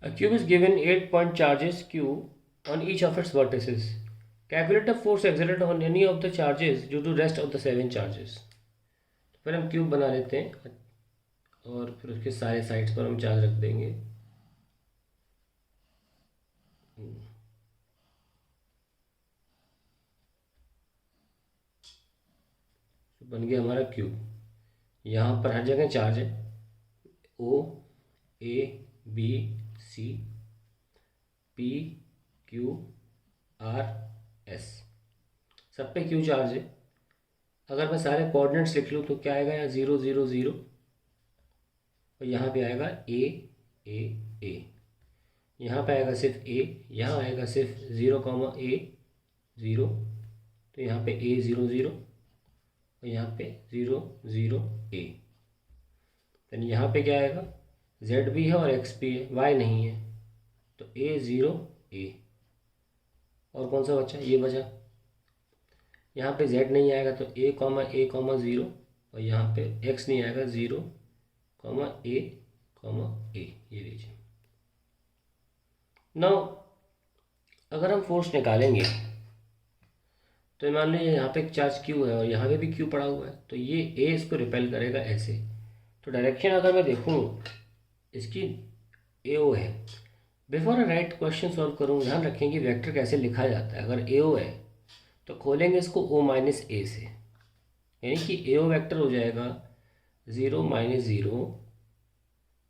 A cube is given 8-point charges Q on each of its vertices. Calculate the force exerted on any of the charges due to rest of the 7 charges. फिर हम cube बना लेते हैं और फिर उसके सारे sides पर हम चार्ज रख देंगे। बन गया हमारा क्यूब। यहाँ पर हर जगह चार्ज है, O, A, B, C, P, Q, R, S, सब पे क्यू चार्ज है। अगर मैं सारे कोऑर्डिनेट्स लिख लूँ तो क्या आएगा? यहाँ 0 0 0 और यहाँ पे आएगा A A A। यहाँ पे आएगा सिर्फ A, यहाँ आएगा सिर्फ 0, A 0, तो यहाँ पे A 0 0 और यहाँ पे 0 0 A। तो यहाँ पे क्या आएगा? Z भी है और X भी है, Y नहीं है, तो A 0 A। और कौन सा बचा? ये बचा। यहाँ पे Z नहीं आएगा तो A, A, 0 और यहाँ पे X नहीं आएगा 0, A, A। ये लीजिए। नाउ अगर हम फोर्स निकालेंगे तो मान लीजिए यहाँ पे एक चार्ज Q है और यहाँ पे भी Q पड़ा हुआ है, तो ये A इसको रिपेल करेगा ऐसे। तो डायरेक्शन अगर मैं देखूँ इसकी AO है। Before a right question solve करूँ, ध्यान रखें कि वेक्टर कैसे लिखा जाता है। अगर AO है तो खोलेंगे इसको O माइनस A से, यानी कि AO वेक्टर हो जाएगा 0 minus 0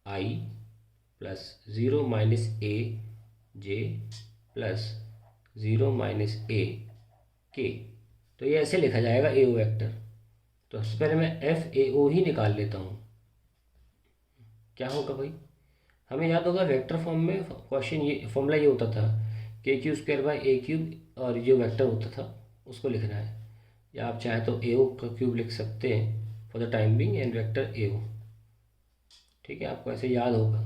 I plus 0 minus A J plus 0 minus A K। तो ये ऐसे लिखा जाएगा AO वेक्टर। तो सबसे पहले मैं FAO ही निकाल लेता हूँ। क्या होगा भाई? हमें याद होगा वेक्टर फॉर्म में क्वेश्चन ये फॉर्मूला ये होता था KQ² बाई A क्यूब, और जो वेक्टर होता था उसको लिखना है। या आप चाहे तो AO का क्यूब लिख सकते हैं for the time being and vector AO। ठीक है, आपको ऐसे याद होगा।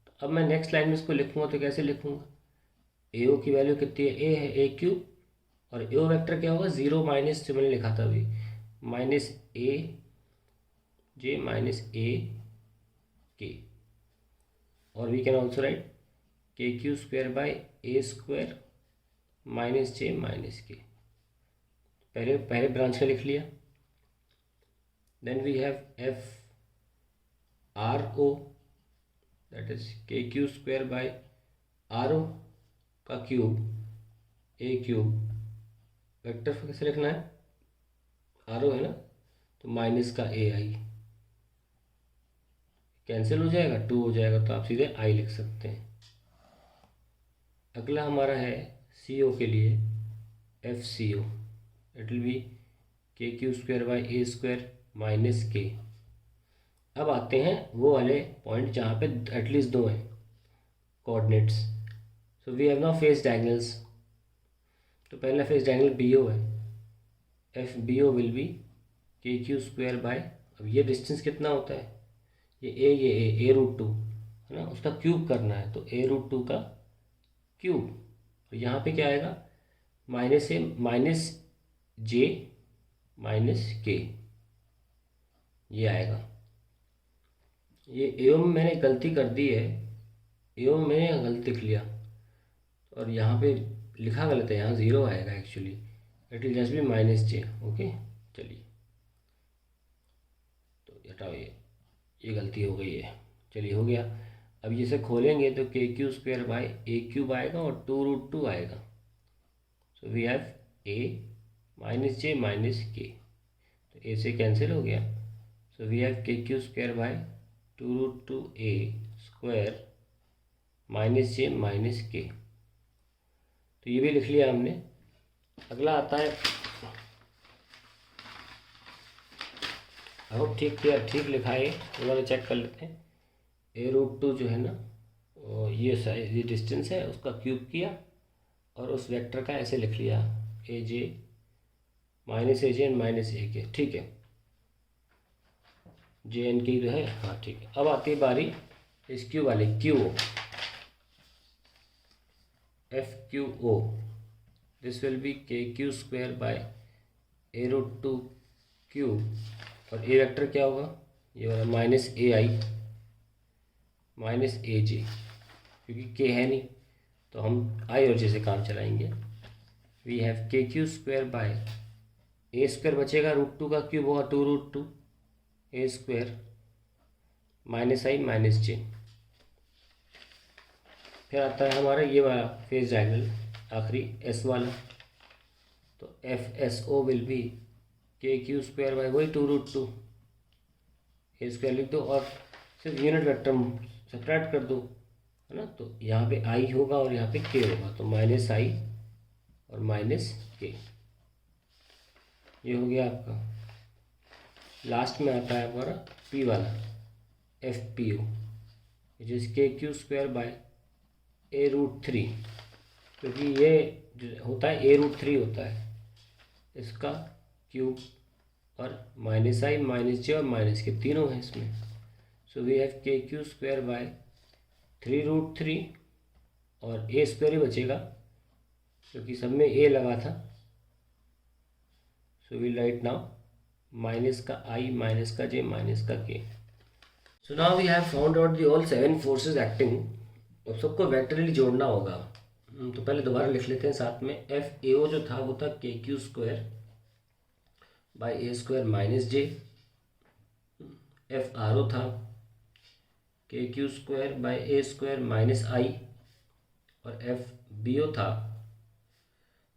तो अब मैं नेक्स्ट लाइन में इसको लिखूँगा तो कैसे लिखूँगा? AO की वैल्यू कितनी है? A है A क्यूब, और AO वेक्टर क्या होगा? 0 माइनस, जो मैंने लिखा था अभी, minus A J minus A K। और we can also write KQ² by A² minus J minus K। पहले ब्रांच का लिख लिया। Then we have FRO, that is KQ² by RO का क्यूब A क्यूब। वेक्टर कैसे लिखना है? RO है ना, तो माइनस का AI कैंसिल हो जाएगा, 2 हो जाएगा, तो आप सीधे I लिख सकते हैं। अगला हमारा है CO के लिए FCO, it will be KQ² by A² minus K। अब आते हैं वो वाले पॉइंट जहाँ पे एटलीस्ट 2 हैं coordinates. So we have now face diagonals. तो पहला फेस डायगोनल BO है, FBO will be KQ² by, अब ये डिस्टेंस कितना होता है? ये A√2 है ना, उसका क्यूब करना है, तो A√2 का क्यूब। तो यहाँ पे क्या आएगा? माइनस J माइनस K, ये आएगा। ये एवं मैंने गलती कर दी है, एवं मैंने गलती लिख लिया और यहाँ पे लिखा गलत है, यहाँ 0 आएगा actually, it will just be minus J। Okay, चलिए तो हटाओ, ये गलती हो गई है। चलिए हो गया। अब इसे खोलेंगे तो KQ² बाई A क्यूब आएगा और 2√2 आएगा। So we have A minus J minus K, तो A से कैंसिल हो गया। So we have KQ² by 2√2 A square minus J minus K। तो ये भी लिख लिया हमने। अगला आता है, अब ठीक लिखा है, दोबारा चेक कर लेते हैं। A√2 जो है ना, ये साइज, ये डिस्टेंस है, उसका क्यूब किया और उस वेक्टर का ऐसे लिख लिया AJ minus AJ and minus AK। ठीक है, JNK जो है, हाँ ठीक है। अब आती है बारी इस क्यू वाले, QO, FQO, this will be KQ² by A√2 cube, और A वेक्टर क्या होगा? ये वाला माइनस AI माइनस AJ, क्योंकि के है नहीं, तो हम आई और जे से काम चलाएंगे। वी हैव के Q square by A square बचेगा, √2 का क्यूब होगा 2√2 A squared minus I minus जे। फिर आता है हमारा ये वाला फेज डायगोनल आखिरी एस वाला, तो F S O will be K Q square by वही 2√2 ए स्क्वायर लिख दो और सिर्फ यूनिट वेक्टर सेपरेट कर दो, है ना। तो यहाँ पे आई होगा और यहाँ पे के होगा, तो माइनस आई और माइनस के, ये हो गया आपका। लास्ट में आता है हमारा पी वाला एफ पी ओ, जिस के क्यू स्क्वायर बाय a√3, क्योंकि ये जो होता है a√3 होता है इसका क्यूब, और माइनस आई माइनस जे और माइनस के तीनों हैं इसमें। सो वी हैव के क्यू स्क्वायर बाय 3√3 और ए स्क्वायर ही बचेगा क्योंकि सब में ए लगा था। So we write now minus का आई माइनस का जे माइनस का K. So now we have found out the all 7 forces acting. अब सबको वेक्टरली जोड़ना होगा, तो पहले दोबारा लिख लेते हैं साथ में। एफ ए ओ जो था वो था K Q square by A squared minus J. F R O था K Q square by A squared minus I, और एफ बी ओ था,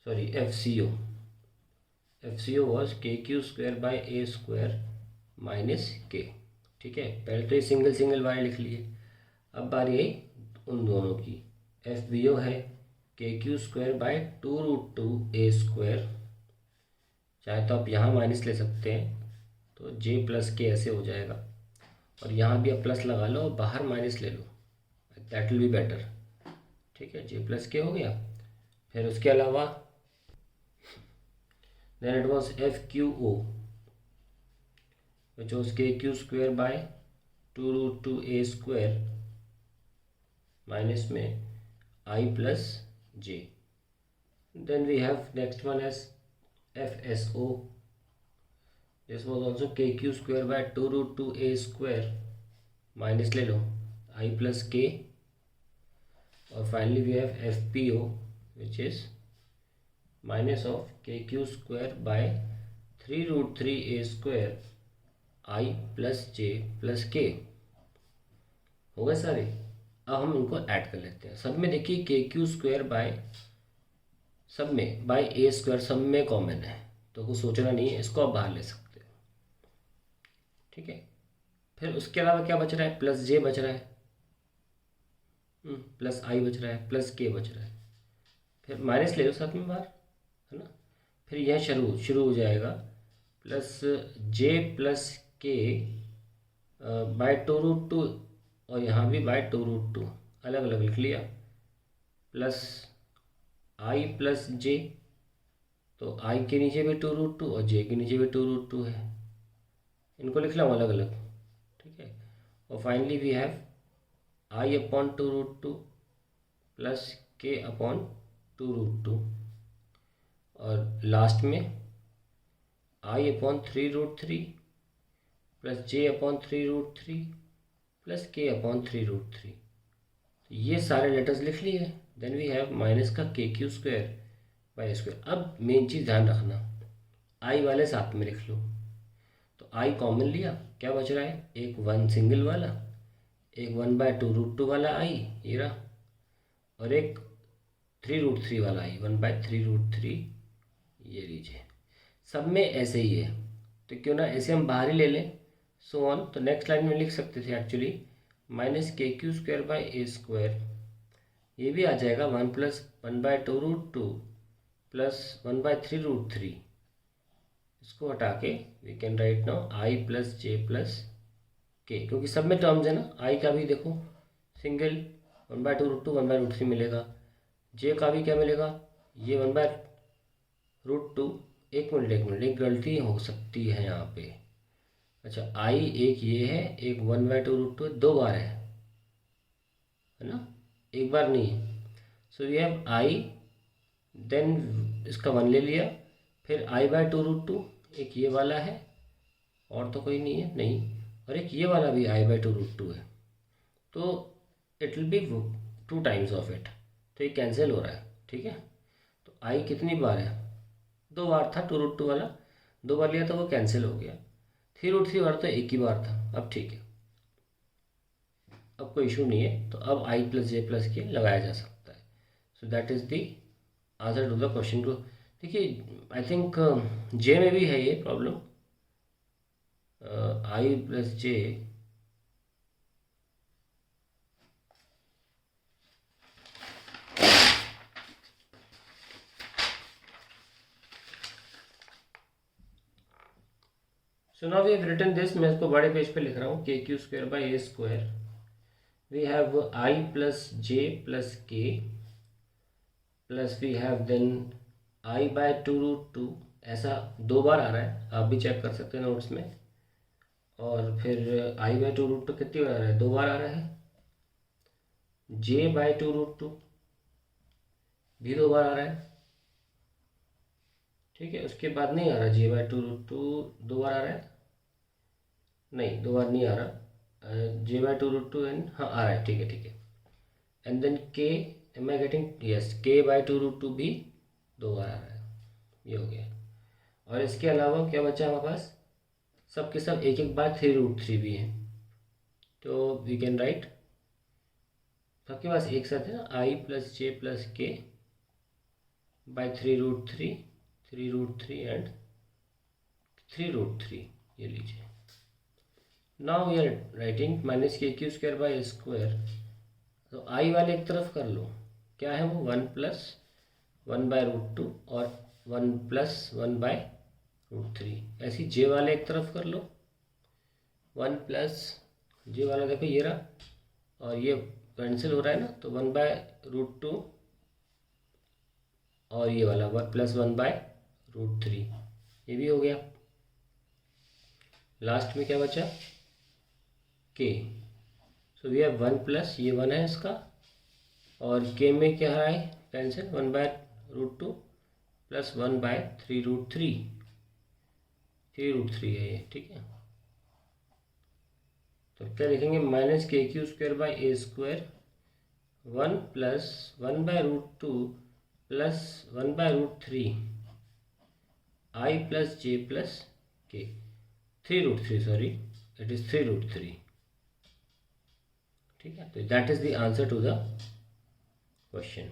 sorry F C O was K Q square by A squared minus K. ठीक है, पहले तो ये single single वाले लिख लिए। अब बारी आई उन दोनों की। एफ बी ओ है के Q square by 2√2 A square, चाहे तो आप यहाँ माइनस ले सकते हैं तो जे प्लस के ऐसे हो जाएगा, और यहाँ भी आप प्लस लगा लो और बाहर माइनस ले लो, दैट विल बी बेटर। ठीक है, जे प्लस के हो गया। फिर उसके अलावा then it was F Q O which was K Q square by 2√2 A squared minus में I plus J. Then we have next one as F S O, this was also K Q square by 2√2 A squared minus ले लो I plus K. और finally we have F P O which is minus of K Q square by 3√3 A squared I plus J plus के। हो गए सारे। अब हम इनको ऐड कर लेते हैं। सब में देखिए के क्यू स्क्वायर बाय, सब में बाय ए स्क्वायर सब में कॉमन है, तो कुछ सोचना नहीं है, इसको आप बाहर ले सकते हो। ठीक है, फिर उसके अलावा क्या बच रहा है, प्लस जे बच रहा है, प्लस आई बच रहा है, प्लस के बच रहा है, फिर माइनस ले लो साथ में बाहर, है ना। फिर यह शुरू हो जाएगा plus J plus K bye 2√2, और यहाँ भी बाय 2√2 अलग अलग लिख लिया, प्लस आई प्लस जे, तो आई के नीचे भी 2√2 और जे के नीचे भी 2√2 है, इनको लिख लो अलग अलग। ठीक है, और finally we have I upon 2√2 plus K upon 2√2, और लास्ट में I upon 3√3 plus J upon 3√3 plus K upon 3√3। ये सारे लेटर्स लिख लिए। देन वी हैव माइनस का के क्यू स्क्वायर बाय स्क्वायर। अब मेन चीज़ ध्यान रखना, आई वाले साथ में लिख लो, तो आई कॉमन लिया, क्या बच रहा है, एक 1 सिंगल वाला, एक 1/2√2 वाला आई ये रहा, और एक 3√3 वाला आई 1/3√3 ये लीजिए। सब में ऐसे ही है, तो क्यों ना ऐसे हम बाहर ही ले लें। सो ऑन, तो नेक्स्ट लाइन में लिख सकते थे actually minus K Q square by A square, ये भी आ जाएगा 1 + 1/2√2 प्लस 1/3√3। इसको हटा के we can write now I plus J plus K, क्योंकि सब में टर्म्स है ना। आई का भी देखो सिंगल 1/2√2 1/√3 मिलेगा, जे का भी क्या मिलेगा, ये 1/√2। एक मिनट एक गलती हो सकती है यहाँ पे। अच्छा, आई एक ये है, एक 1/2√2 दो बार है ना, एक बार नहीं है। So we have I, then इसका 1 ले लिया, फिर i/2√2, एक ये वाला है और तो कोई नहीं है, नहीं, और एक ये वाला भी i/2√2 है, तो it will be two times of it, तो ये कैंसिल हो रहा है, ठीक है। तो आई कितनी बार है, 2 बार था, 2√2 वाला 2 बार लिया तो वो कैंसिल हो गया। 3√3 बार तो एक ही बार था, अब ठीक है, अब कोई इशू नहीं है। तो अब आई प्लस जे प्लस के लगाया जा सकता है। So that is the answer to the question two. देखिए आई थिंक जे में भी है ये problem, I plus J, so now we have written this, मैं इसको बड़े पेज पे लिख रहा हूँ, K Q square by A squared, we have I plus J plus K plus we have then I by 2√2, ऐसा 2 बार आ रहा है, आप भी चेक कर सकते हैं नोट्स में। और फिर आई बाय 2√2 कितनी बार आ रहा है, 2 बार आ रहा है। जे बाय 2√2 भी 2 बार आ रहा है, ठीक है। उसके बाद नहीं आ रहा जे बाय 2√2, 2 बार आ रहा है, नहीं 2 बार नहीं आ रहा, जे बाय 2√2 एंड हाँ आ रहा है, ठीक है ठीक है। एंड देन के, एम आई गेटिंग, यस, के बाय 2√2 भी 2 बार आ रहा है, ये हो गया। और इसके अलावा क्या बचा हमारे पास, सब के सब एक एक बार 3√3 भी है, तो वी कैन राइट सबके पास एक साथ है ना, I plus J plus K by 3√3, 3√3 and 3√3, ये लीजिए। Now we are writing minus K Q square by A squared, तो आई वाले एक तरफ कर लो, क्या है वो 1 प्लस 1/√2 और 1 प्लस 1/√3। ऐसी जे वाले एक तरफ कर लो, 1 प्लस जे वाला देखो ये रहा, और ये कैंसिल हो रहा है ना, तो 1/√2 और ये वाला 1 प्लस 1/√3, ये भी हो गया। लास्ट में क्या बचा, के, सो वी हैव 1 प्लस, ये 1 है इसका, और के में क्या है कैंसिल, 1/√2 प्लस 1/3√3, 3√3 है ये, ठीक है। तो क्या लिखेंगे, minus K Q square by A square 1 plus 1/√2 plus 1/√3 I plus J plus K, 3√3, sorry it is 3√3, ठीक है। तो that is the answer to the question.